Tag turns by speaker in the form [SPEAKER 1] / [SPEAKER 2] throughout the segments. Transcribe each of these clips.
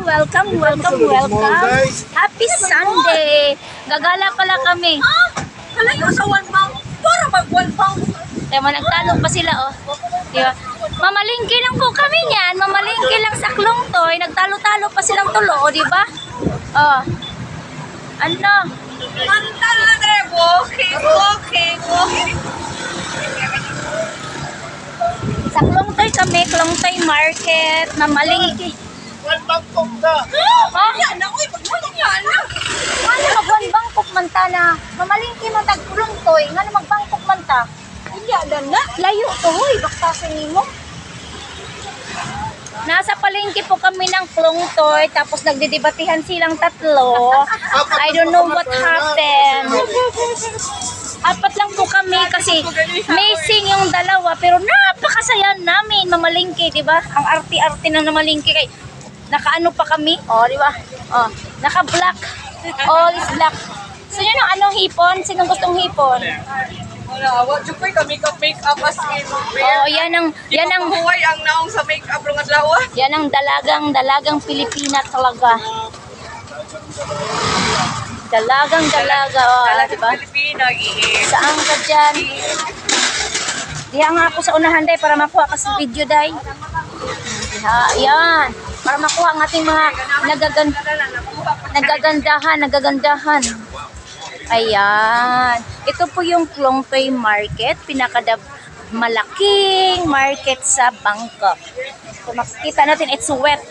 [SPEAKER 1] welcome. Happy Sunday. Gagala pala kami.
[SPEAKER 2] Kalayo sa walbang. Para mag-walbang.
[SPEAKER 1] Diba, nagtalo pa sila, oh. Diba? Mamalingki lang po kami niyan. Mamalingki lang sa Klongtoy. Nagtalo-talo pa silang tulo, oh, diba? Oh. Ano?
[SPEAKER 2] Mantal na dre. Walking.
[SPEAKER 1] Sa Klongtoy kami, Klongtoy Market. Mamalingki.
[SPEAKER 3] Walbang kong da.
[SPEAKER 1] Oh?
[SPEAKER 2] Yan na, uy. Pagmuling yan na.
[SPEAKER 1] Ano magbangkok man ta na? Mamalingki man tag Klongtoy. Nga na magbangkok man ta?
[SPEAKER 2] Yan na.
[SPEAKER 1] Layo to, huy. Baktasin nimo. Nasa palengke po kami ng Klongtoy, tapos nagdidebatihan silang tatlo. I don't know what happened. Apat lang po kami kasi missing yung dalawa, pero napakasaya namin mamalengke, di ba? Ang arti-arti na namalengke kay nakaano pa kami, oh, di ba? Oh, naka-black. All is black. So yun ang anong hipon? Sinong gustong hipon?
[SPEAKER 2] Wala, awat dyan po make-up as in.
[SPEAKER 1] Oh, yan ang
[SPEAKER 2] Huway ang naong sa make-up rong adlaw.
[SPEAKER 1] yan ang dalagang Pilipina talaga. Dalaga, oh, di ba?
[SPEAKER 2] Pilipina,
[SPEAKER 1] Saan ka dyan? Diha nga ako sa unahan, day, para makuha ka sa video, day. Diha, yan. Para makuha ang ating mga nagagandahan. Ayan. Ito po yung Klongtoy Market, malaking market sa Bangkok. So makikita natin, it's wet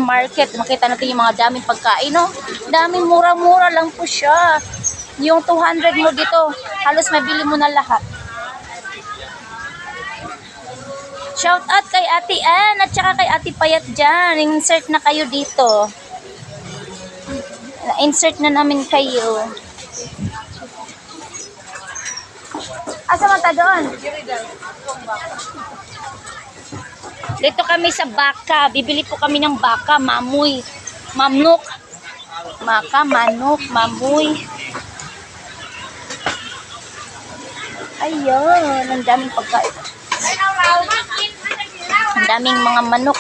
[SPEAKER 1] market. Makita natin yung mga daming pagkain, no? Daming mura-mura lang po siya. Yung 200 mo dito, halos mabili mo na lahat. Shout out kay Ate Ann at saka kay Ate Payat dyan. Insert na kayo dito. Insert na namin kayo. Asa man ta doon? Dito kami sa baka. Bibili po kami ng baka, mamoy, mamnok. Maka, manok, mamoy. Ayun, ang daming pagkain. Ang daming mga manok.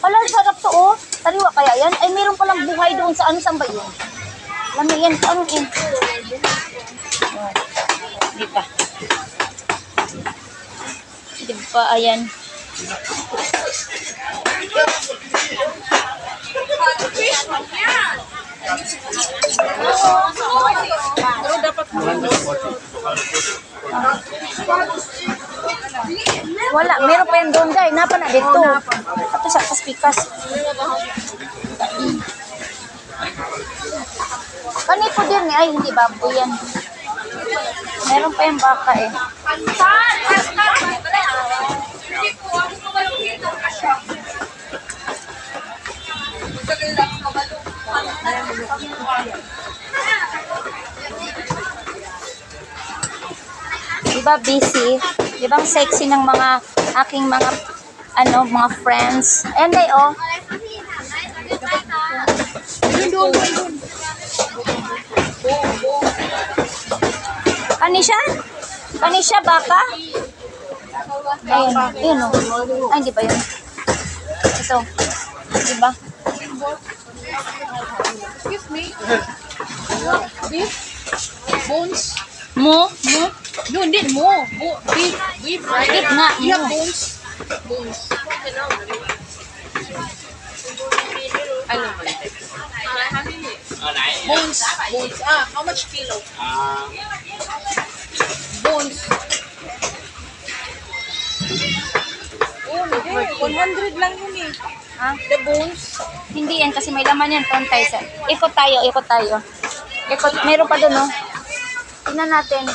[SPEAKER 1] Wala, sarap to, oh. Tariwa kaya yan? Ay, meron palang buhay doon sa ano, saan ba yun? Lami yan, ano yun? Oh, di ba? Di ba, ayan.
[SPEAKER 2] Pero dapat
[SPEAKER 1] Wala, meron pa yan doon, guys. Napa na dito. Ito sa pikas. Kanito din eh. Ay, hindi baboy yan. Meron pa yung baka eh. Diba busy? Diba ang sexy ng mga aking mga friends? Ayan day, oh. Kanisha baka? Ayun, yun, oh. Ay, hindi ba yun? Ito. Diba?
[SPEAKER 2] excuse me. Beef? Bones?
[SPEAKER 1] Mo?
[SPEAKER 2] No, hindi mo. Beef.
[SPEAKER 1] Beef nga,
[SPEAKER 2] You have
[SPEAKER 1] mo.
[SPEAKER 2] bones? Ano ba? Bones. Ah, how much kilo? Bones. Oh, hindi. 100 lang yun eh.
[SPEAKER 1] Ha?
[SPEAKER 2] The bones.
[SPEAKER 1] Hindi yan kasi may laman yan. Tontay sa. Ikot tayo. Ikot. Meron pa doon, oh. Tingnan natin.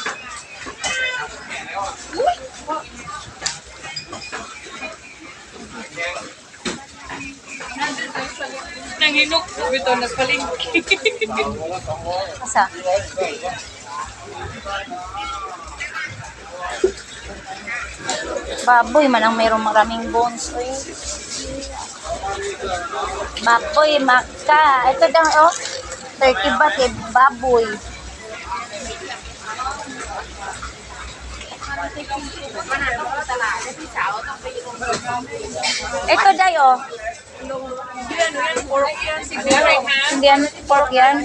[SPEAKER 2] Nanginok. Ito, nagpalingki.
[SPEAKER 1] Asa? Baboy man ang mayroong maraming bones. Uy. Baboy, maka. Ito daw, oh. 30 baht eh, baboy. Ito day, oh.
[SPEAKER 2] Pork yan siguro.
[SPEAKER 1] Hindi yan pork yan.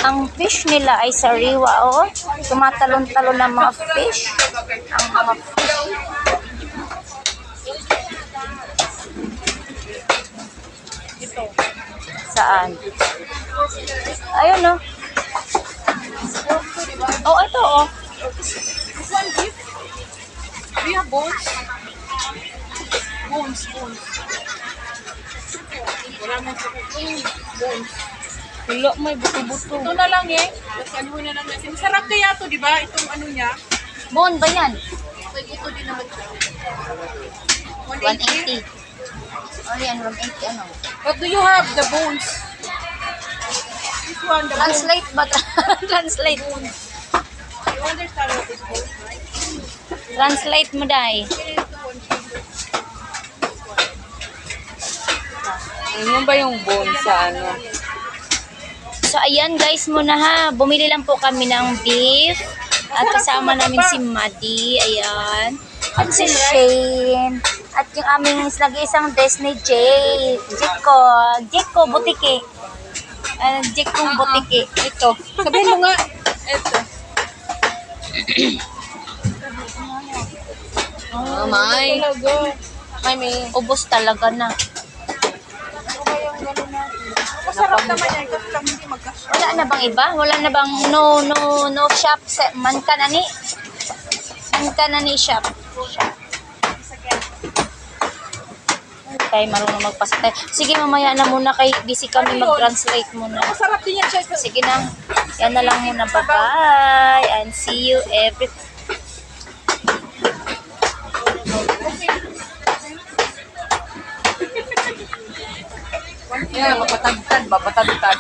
[SPEAKER 1] Ang fish nila ay sariwa, oh. Tumatalon-talon ng mga fish. Ang mga fish. Saan? Ayun, oh. Oh, ito, oh.
[SPEAKER 2] This one beef. Do you have bones? Bones. Wala mo sa bones.
[SPEAKER 1] Wala, may buto-buto.
[SPEAKER 2] Ito na lang eh. Tapos ano na lang natin. Sarap kaya to, di ba? Itong ano niya.
[SPEAKER 1] Bon ba yan?
[SPEAKER 2] May buto din naman siya.
[SPEAKER 1] 180. Ano yan, 180 ano?
[SPEAKER 2] What do you have? The bones. This one, the bones.
[SPEAKER 1] Translate ba? Translate.
[SPEAKER 2] You understand what is bones, right?
[SPEAKER 1] Translate mo, Day.
[SPEAKER 2] Ano ba yung bones sa ano?
[SPEAKER 1] So, ayan guys muna ha. Bumili lang po kami ng beef. At kasama namin si Maddie. Ayan. At si Shane. At yung aming nag-iisang Disney Jake. Jake ko, butike. Jake kong butike. Ito.
[SPEAKER 2] Sabihin mo nga. Ito.
[SPEAKER 1] Oh, may.
[SPEAKER 2] May.
[SPEAKER 1] Ubos talaga na.
[SPEAKER 2] Masarap naman yan kasi lang hindi magkasya.
[SPEAKER 1] Wala na bang iba? Wala na bang no shop? Man ka na ni shop. Okay, marunong magpasatay. Sige, mamaya na muna kay busy kami mag-translate muna.
[SPEAKER 2] Masarap din yan siya.
[SPEAKER 1] Sige na. Yan na lang muna. Bye-bye. And see you every...
[SPEAKER 2] Yeah, mapatagtad ba? Patagtad.